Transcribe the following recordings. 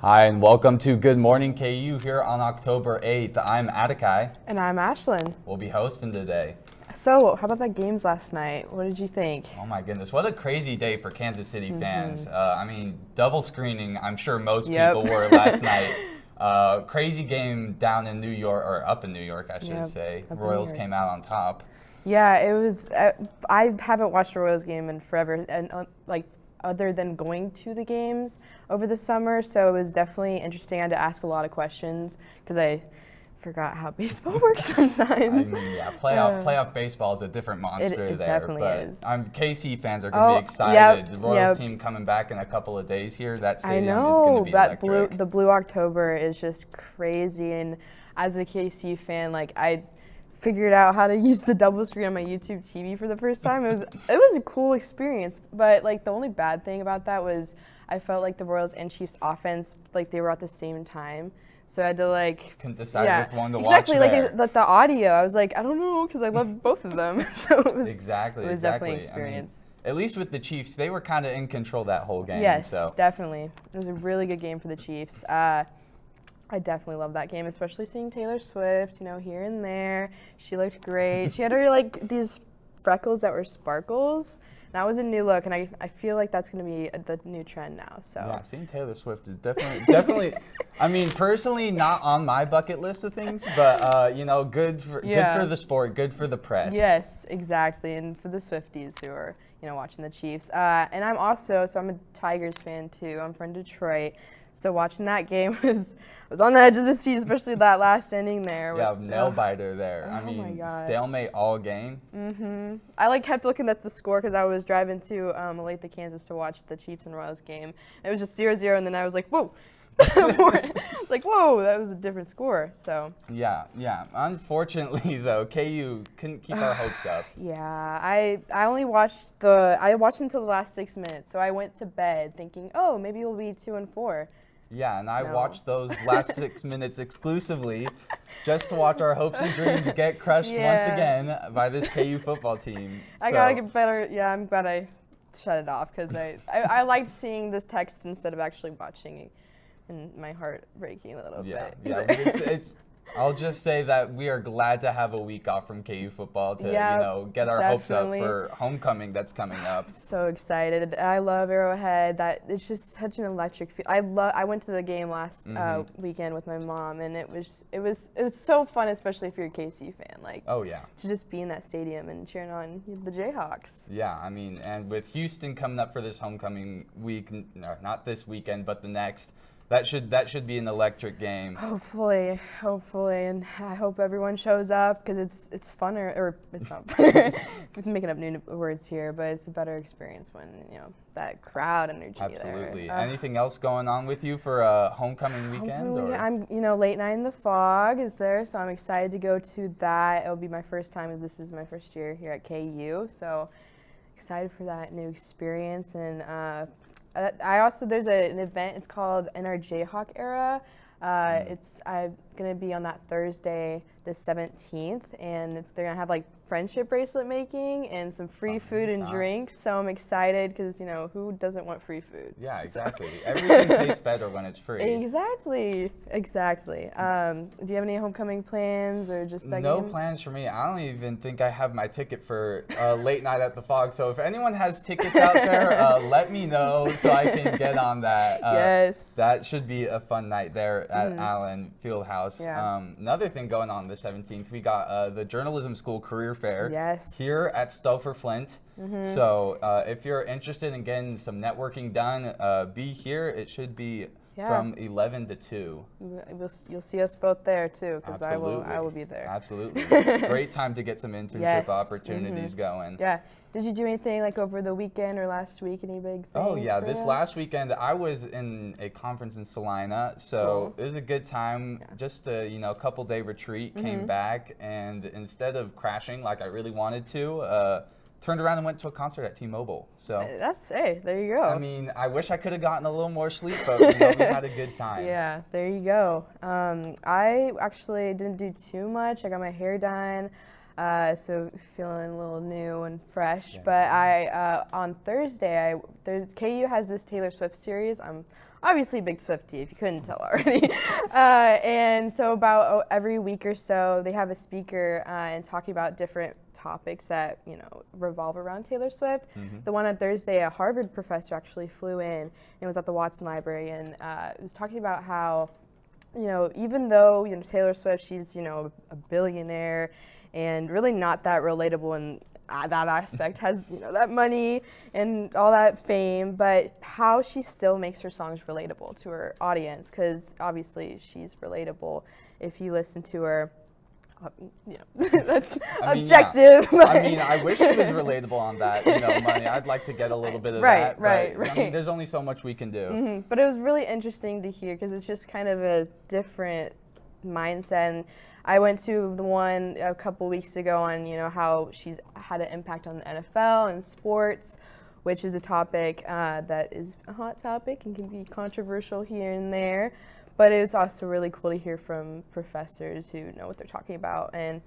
Hi, and welcome to Good Morning KU here on October 8th. I'm Atakai. And I'm Ashlyn. We'll be hosting today. So, how about that games last night? What did you think? Oh my goodness, what a crazy day for Kansas City fans. Double screening, I'm sure most people were last night. Crazy game down in New York, or up in New York, I should say. Royals came out on top. Yeah, it was. I haven't watched a Royals game in forever, and other than going to the games over the summer, so it was definitely interesting. I had to ask a lot of questions because I forgot how baseball works sometimes. Playoff baseball is a different monster it there. Definitely but is. KC fans are going to be excited. The Royals team coming back in a couple of days here. That stadium is going to be electric. The Blue October is just crazy, and as a KC fan, I figured out how to use the double screen on my YouTube TV for the first time. It was a cool experience, but the only bad thing about that was I felt like the Royals and Chiefs offense they were at the same time. So I had to couldn't decide which one to watch. Exactly, the audio. I was I don't know, because I love both of them. So it was definitely an experience. At least with the Chiefs, they were kind of in control that whole game. Yes, definitely. It was a really good game for the Chiefs. I definitely love that game, especially seeing Taylor Swift, here and there. She looked great. She had her these freckles that were sparkles. That was a new look, and I feel like that's going to be the new trend now. So yeah, seeing Taylor Swift is definitely. I mean, personally, not on my bucket list of things, but good for the sport, good for the press. Yes, exactly, and for the Swifties who are watching the Chiefs. And I'm a Tigers fan too. I'm from Detroit. So watching that game was on the edge of the seat, especially that last inning there. Yeah, nail biter there. Oh my gosh. Stalemate all game. Mm-hmm. I kept looking at the score because I was driving to Olathe, Kansas to watch the Chiefs and Royals game. It was just 0-0, and then I was like, whoa. It's whoa, that was a different score. So yeah. Unfortunately, though, KU couldn't keep our hopes up. Yeah, I only watched until the last 6 minutes. So I went to bed thinking, oh, maybe we'll be 2-4. Yeah, and I watched those last 6 minutes exclusively just to watch our hopes and dreams get crushed once again by this KU football team. I gotta get better. Yeah, I'm glad I shut it off because I liked seeing this text instead of actually watching it. And my heart breaking a little bit. Yeah. It's. I'll just say that we are glad to have a week off from KU football to get our hopes up for homecoming that's coming up. So excited! I love Arrowhead. It's just such an electric feel. I went to the game last weekend with my mom, and it was so fun, especially if you're a KC fan. To just be in that stadium and cheering on the Jayhawks. Yeah, and with Houston coming up for this homecoming week, not this weekend, but the next. That should be an electric game. Hopefully, and I hope everyone shows up because it's funner, or it's not funner. I'm making up new words here, but it's a better experience when that crowd energy. Absolutely. There. Anything else going on with you for a homecoming weekend? I'm late night in the fog is there, so I'm excited to go to that. It'll be my first time, as this is my first year here at KU, so excited for that new experience. And there's an event, it's called In Our Jayhawk Era. It's going to be on that Thursday, the 17th, and they're going to have friendship bracelet making and some free food and drinks. So I'm excited because, who doesn't want free food? Yeah, exactly. Everything tastes better when it's free. Exactly. Do you have any homecoming plans or just that No game? plans for me. I don't even think I have my ticket for late night at the Fog. So if anyone has tickets out there, let me know so I can get on that. Yes. That should be a fun night there at Allen Fieldhouse. Yeah. Another thing going on the 17th, we got the Journalism School Career Fair here at Stouffer Flint. So if you're interested in getting some networking done, be here. It should be from 11 to 2. You'll see us both there too, because I will be there. Absolutely. Great time to get some internship opportunities going. Yeah. Did you do anything over the weekend or last week? Any big things? Oh yeah, this last weekend I was in a conference in Salina, so it was a good time. Yeah. Just a couple day retreat. Came back, and instead of crashing like I really wanted to, turned around and went to a concert at T-Mobile. So there you go. I wish I could have gotten a little more sleep, but we had a good time. Yeah, there you go. I actually didn't do too much. I got my hair done. So feeling a little new and fresh. Yeah. But on Thursday, KU has this Taylor Swift series. I'm obviously a big Swiftie, if you couldn't tell already. And so about every week or so, they have a speaker and talking about different topics that, revolve around Taylor Swift. Mm-hmm. The one on Thursday, a Harvard professor actually flew in and was at the Watson Library and was talking about how, even though, Taylor Swift, she's, a billionaire and really not that relatable in that aspect, has, that money and all that fame, but how she still makes her songs relatable to her audience, because obviously she's relatable if you listen to her. That's objective. Yeah. I wish it was relatable on that, money. I'd like to get a little bit of that. Right. There's only so much we can do. Mm-hmm. But it was really interesting to hear because it's just kind of a different mindset. And I went to the one a couple weeks ago on, how she's had an impact on the NFL and sports, which is a topic that is a hot topic and can be controversial here and there. But it's also really cool to hear from professors who know what they're talking about. And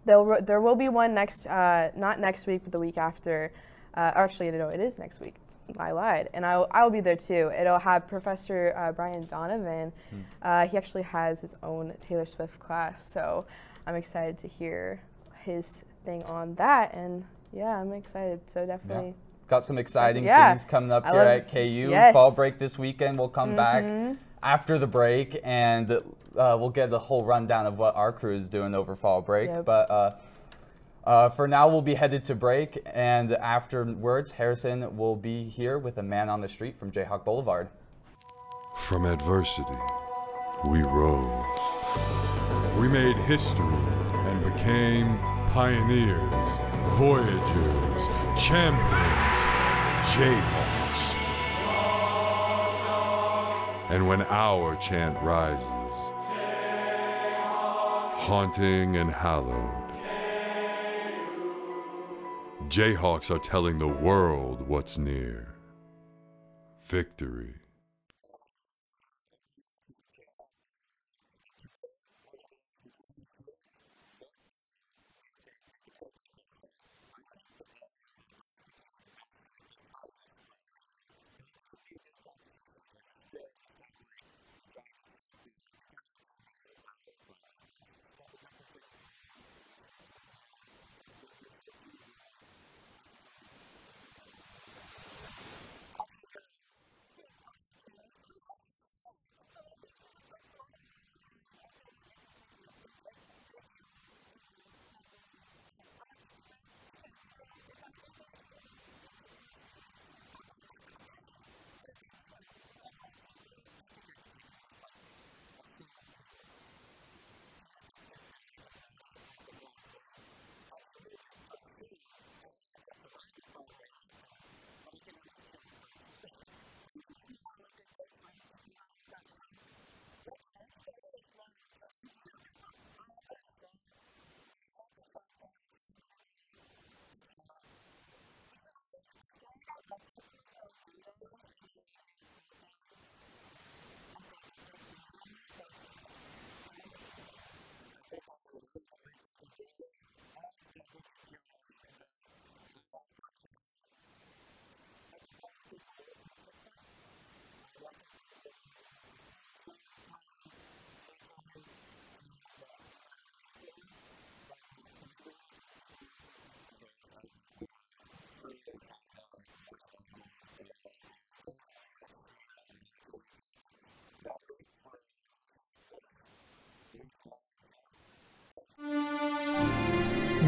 there will be one not next week, but the week after. Actually, no, it is next week. I lied. And I'll be there too. It'll have Professor Brian Donovan. He actually has his own Taylor Swift class. So I'm excited to hear his thing on that. And yeah, I'm excited. So definitely. Yeah. Got some exciting things coming up here at KU. Yes. Fall break this weekend. We'll come back after the break, and we'll get the whole rundown of what our crew is doing over fall break. Yep. But for now, we'll be headed to break, and afterwards, Harrison will be here with a man on the street from Jayhawk Boulevard. From adversity, we rose. We made history and became pioneers, voyagers, champions, Jayhawks. And when our chant rises, haunting and hallowed, Jayhawks are telling the world what's near. Victory.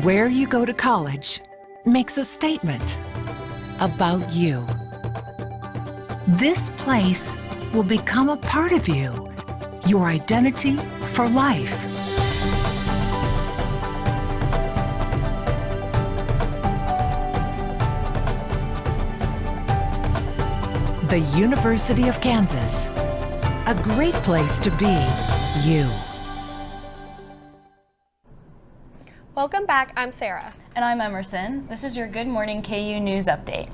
Where you go to college makes a statement about you. This place will become a part of you, your identity for life. The University of Kansas, a great place to be you. Welcome back, I'm Sarah. And I'm Emerson. This is your Good Morning KU News Update.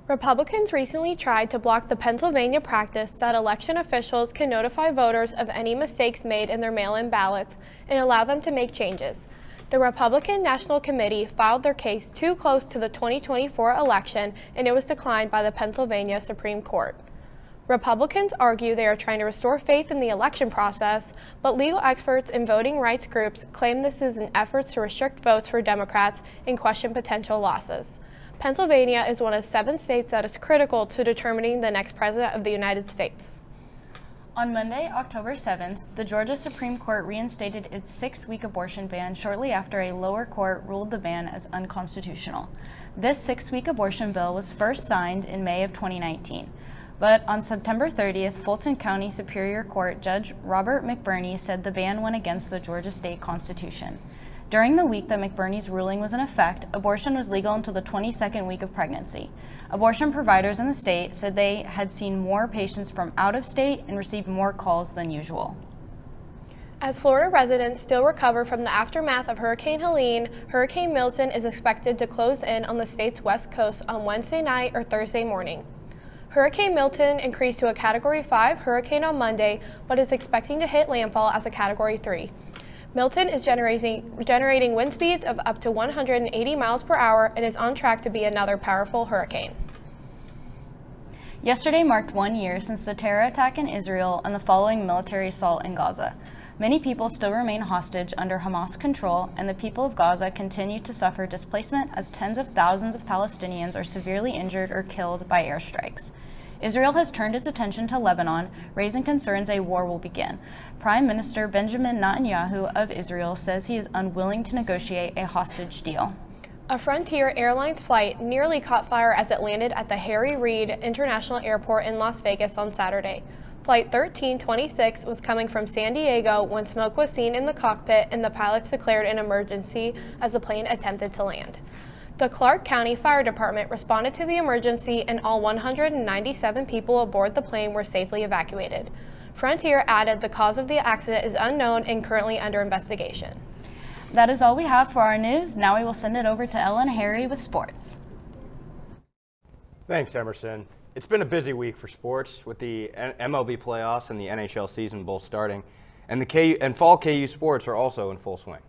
Republicans recently tried to block the Pennsylvania practice that election officials can notify voters of any mistakes made in their mail-in ballots and allow them to make changes. The Republican National Committee filed their case too close to the 2024 election, and it was declined by the Pennsylvania Supreme Court. Republicans argue they are trying to restore faith in the election process, but legal experts and voting rights groups claim this is an effort to restrict votes for Democrats and question potential losses. Pennsylvania is one of 7 states that is critical to determining the next president of the United States. On Monday, October 7th, the Georgia Supreme Court reinstated its 6-week abortion ban shortly after a lower court ruled the ban as unconstitutional. This 6-week abortion bill was first signed in May of 2019. But on September 30th, Fulton County Superior Court Judge Robert McBurney said the ban went against the Georgia state constitution. During the week that McBurney's ruling was in effect, abortion was legal until the 22nd week of pregnancy. Abortion providers in the state said they had seen more patients from out of state and received more calls than usual. As Florida residents still recover from the aftermath of Hurricane Helene, Hurricane Milton is expected to close in on the state's west coast on Wednesday night or Thursday morning. Hurricane Milton increased to a Category 5 hurricane on Monday, but is expecting to hit landfall as a Category 3. Milton is generating wind speeds of up to 180 miles per hour and is on track to be another powerful hurricane. Yesterday marked 1 year since the terror attack in Israel and the following military assault in Gaza. Many people still remain hostage under Hamas control, and the people of Gaza continue to suffer displacement as tens of thousands of Palestinians are severely injured or killed by airstrikes. Israel has turned its attention to Lebanon, raising concerns a war will begin. Prime Minister Benjamin Netanyahu of Israel says he is unwilling to negotiate a hostage deal. A Frontier Airlines flight nearly caught fire as it landed at the Harry Reid International Airport in Las Vegas on Saturday. Flight 1326 was coming from San Diego when smoke was seen in the cockpit and the pilots declared an emergency as the plane attempted to land. The Clark County Fire Department responded to the emergency and all 197 people aboard the plane were safely evacuated. Frontier added the cause of the accident is unknown and currently under investigation. That is all we have for our news. Now we will send it over to Ellen Harry with sports. Thanks, Emerson. It's been a busy week for sports with the MLB playoffs and the NHL season both starting, and the fall KU sports are also in full swing.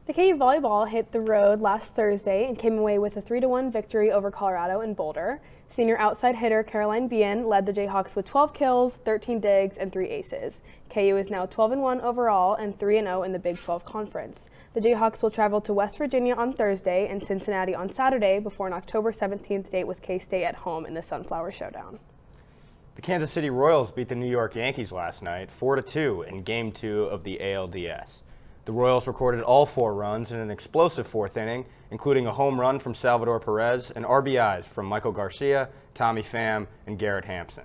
The KU volleyball hit the road last Thursday and came away with a 3-1 victory over Colorado in Boulder. Senior outside hitter Caroline Bien led the Jayhawks with 12 kills, 13 digs, and 3 aces. KU is now 12-1 overall and 3-0 in the Big 12 Conference. The Jayhawks will travel to West Virginia on Thursday and Cincinnati on Saturday before an October 17th date with K-State at home in the Sunflower Showdown. The Kansas City Royals beat the New York Yankees last night 4-2 in Game 2 of the ALDS. The Royals recorded all 4 runs in an explosive 4th inning, including a home run from Salvador Perez and RBIs from Michael Garcia, Tommy Pham, and Garrett Hampson.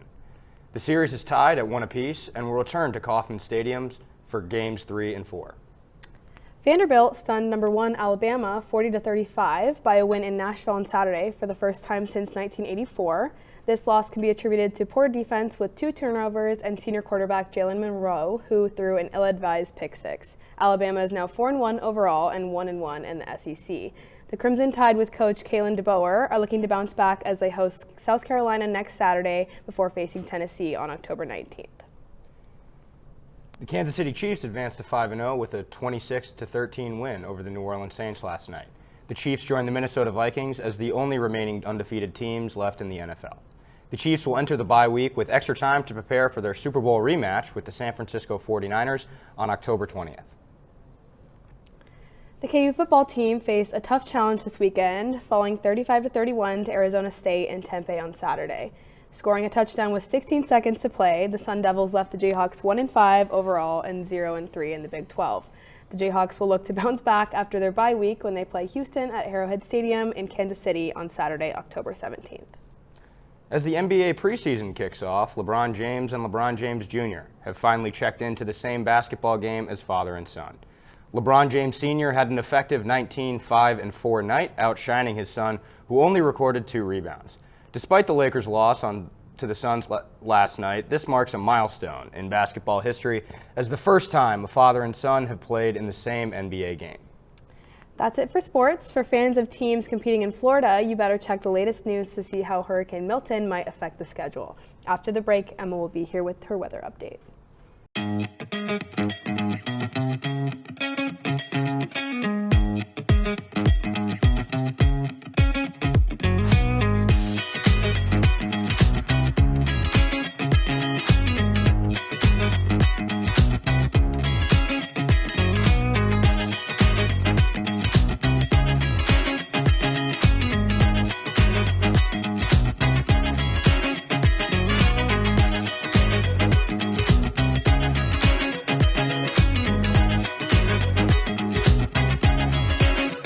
The series is tied at 1 apiece and will return to Kauffman Stadiums for Games 3 and 4. Vanderbilt stunned number 1 Alabama 40-35 by a win in Nashville on Saturday for the first time since 1984. This loss can be attributed to poor defense with 2 turnovers and senior quarterback Jalen Monroe, who threw an ill-advised pick 6. Alabama is now 4-1 overall and 1-1 in the SEC. The Crimson Tide with coach Kalen DeBoer are looking to bounce back as they host South Carolina next Saturday before facing Tennessee on October 19th. The Kansas City Chiefs advanced to 5-0 with a 26-13 win over the New Orleans Saints last night. The Chiefs joined the Minnesota Vikings as the only remaining undefeated teams left in the NFL. The Chiefs will enter the bye week with extra time to prepare for their Super Bowl rematch with the San Francisco 49ers on October 20th. The KU football team faced a tough challenge this weekend, falling 35-31 to Arizona State in Tempe on Saturday. Scoring a touchdown with 16 seconds to play, the Sun Devils left the Jayhawks 1-5 overall and 0-3 in the Big 12. The Jayhawks will look to bounce back after their bye week when they play Houston at Arrowhead Stadium in Kansas City on Saturday, October 17th. As the NBA preseason kicks off, LeBron James and LeBron James Jr. have finally checked into the same basketball game as father and son. LeBron James Sr. had an effective 19-5-4 night, outshining his son, who only recorded 2 rebounds. Despite the Lakers' loss to the Suns last night, this marks a milestone in basketball history as the first time a father and son have played in the same NBA game. That's it for sports. For fans of teams competing in Florida, you better check the latest news to see how Hurricane Milton might affect the schedule. After the break, Emma will be here with her weather update.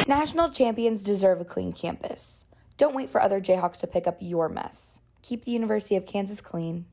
National champions deserve a clean campus. Don't wait for other Jayhawks to pick up your mess. Keep the University of Kansas clean.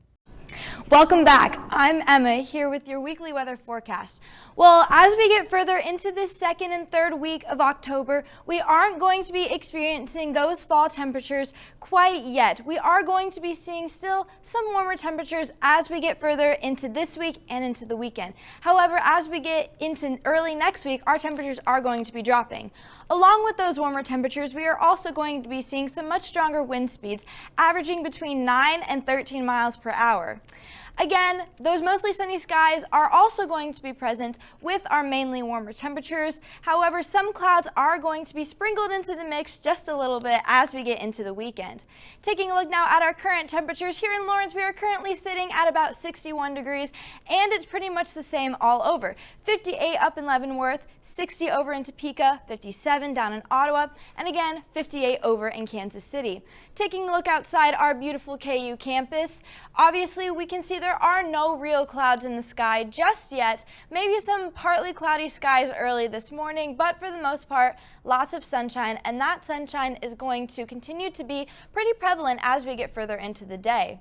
Welcome back. I'm Emma here with your weekly weather forecast. Well, as we get further into the second and third week of October, we aren't going to be experiencing those fall temperatures quite yet. We are going to be seeing still some warmer temperatures as we get further into this week and into the weekend. However, as we get into early next week, our temperatures are going to be dropping. Along with those warmer temperatures, we are also going to be seeing some much stronger wind speeds, averaging between 9 and 13 miles per hour. Again, those mostly sunny skies are also going to be present with our mainly warmer temperatures. However, some clouds are going to be sprinkled into the mix just a little bit as we get into the weekend. Taking a look now at our current temperatures here in Lawrence, we are currently sitting at about 61 degrees, and it's pretty much the same all over. 58 up in Leavenworth, 60 over in Topeka, 57 down in Ottawa, and again, 58 over in Kansas City. Taking a look outside our beautiful KU campus, obviously we can see there are no real clouds in the sky just yet. Maybe some partly cloudy skies early this morning, but for the most part, lots of sunshine, and that sunshine is going to continue to be pretty prevalent as we get further into the day.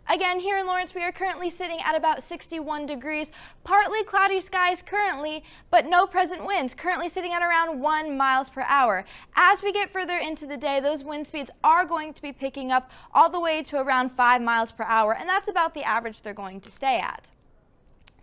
Again, here in Lawrence, we are currently sitting at about 61 degrees, partly cloudy skies currently, but no present winds, currently sitting at around 1 miles per hour. As we get further into the day, those wind speeds are going to be picking up all the way to around 5 miles per hour, and that's about the average they're going to stay at.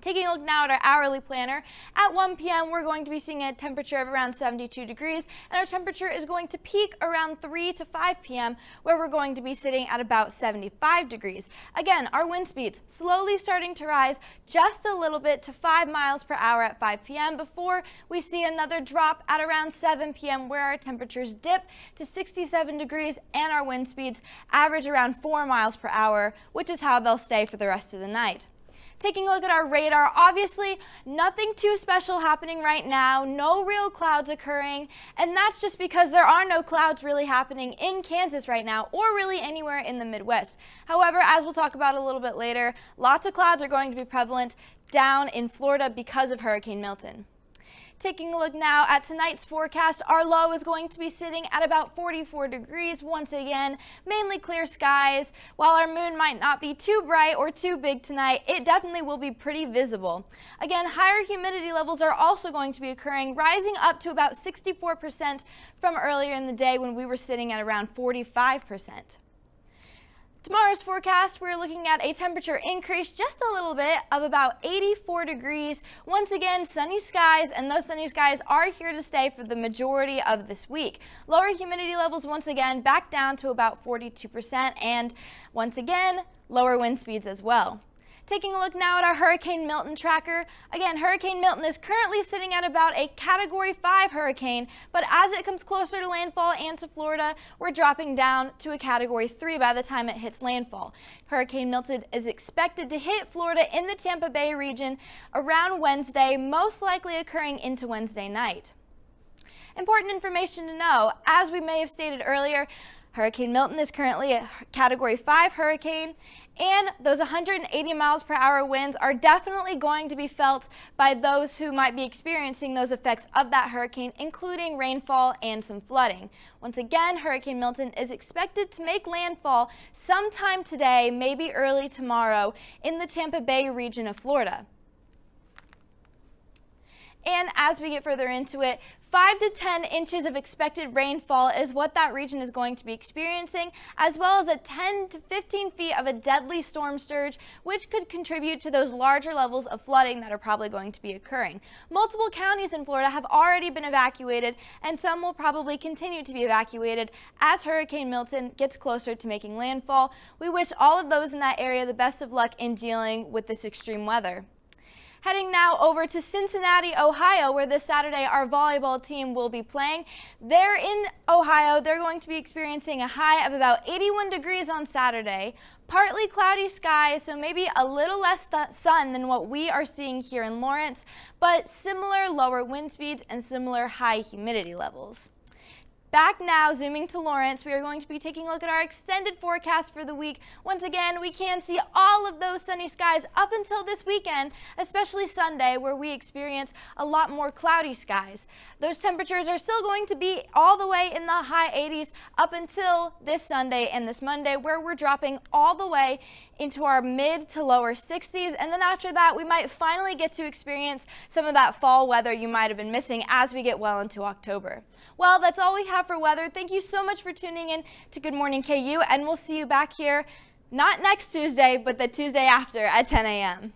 Taking a look now at our hourly planner, at 1 p.m. we're going to be seeing a temperature of around 72 degrees, and our temperature is going to peak around 3 to 5 p.m. where we're going to be sitting at about 75 degrees. Again, our wind speeds slowly starting to rise just a little bit to 5 miles per hour at 5 p.m. before we see another drop at around 7 p.m. where our temperatures dip to 67 degrees and our wind speeds average around 4 miles per hour, which is how they'll stay for the rest of the night. Taking a look at our radar, obviously nothing too special happening right now, no real clouds occurring, and that's just because there are no clouds really happening in Kansas right now or really anywhere in the Midwest. However, as we'll talk about a little bit later, lots of clouds are going to be prevalent down in Florida because of Hurricane Milton. Taking a look now at tonight's forecast, our low is going to be sitting at about 44 degrees once again, mainly clear skies. While our moon might not be too bright or too big tonight, it definitely will be pretty visible. Again, higher humidity levels are also going to be occurring, rising up to about 64% from earlier in the day when we were sitting at around 45%. Tomorrow's forecast, we're looking at a temperature increase just a little bit of about 84 degrees. Once again, sunny skies, and those sunny skies are here to stay for the majority of this week. Lower humidity levels once again back down to about 42%, and once again, lower wind speeds as well. Taking a look now at our Hurricane Milton tracker. Again, Hurricane Milton is currently sitting at about a Category 5 hurricane, but as it comes closer to landfall and to Florida, we're dropping down to a Category 3 by the time it hits landfall. Hurricane Milton is expected to hit Florida in the Tampa Bay region around Wednesday, most likely occurring into Wednesday night. Important information to know, as we may have stated earlier, Hurricane Milton is currently a Category 5 hurricane, and those 180 miles per hour winds are definitely going to be felt by those who might be experiencing those effects of that hurricane, including rainfall and some flooding. Once again, Hurricane Milton is expected to make landfall sometime today, maybe early tomorrow, in the Tampa Bay region of Florida. And as we get further into it, 5 to 10 inches of expected rainfall is what that region is going to be experiencing, as well as a 10 to 15 feet of a deadly storm surge, which could contribute to those larger levels of flooding that are probably going to be occurring. Multiple counties in Florida have already been evacuated, and some will probably continue to be evacuated as Hurricane Milton gets closer to making landfall. We wish all of those in that area the best of luck in dealing with this extreme weather. Heading now over to Cincinnati, Ohio, where this Saturday our volleyball team will be playing. They're in Ohio. They're going to be experiencing a high of about 81 degrees on Saturday. Partly cloudy skies, so maybe a little less sun than what we are seeing here in Lawrence, but similar lower wind speeds and similar high humidity levels. Back now, zooming to Lawrence, we are going to be taking a look at our extended forecast for the week. Once again, we can see all of those sunny skies up until this weekend, especially Sunday, where we experience a lot more cloudy skies. Those temperatures are still going to be all the way in the high 80s up until this Sunday and this Monday, where we're dropping all the way into our mid to lower 60s. And then after that, we might finally get to experience some of that fall weather you might have been missing as we get well into October. Well, that's all we have for weather. Thank you so much for tuning in to Good Morning KU, and we'll see you back here not next Tuesday, but the Tuesday after at 10 a.m.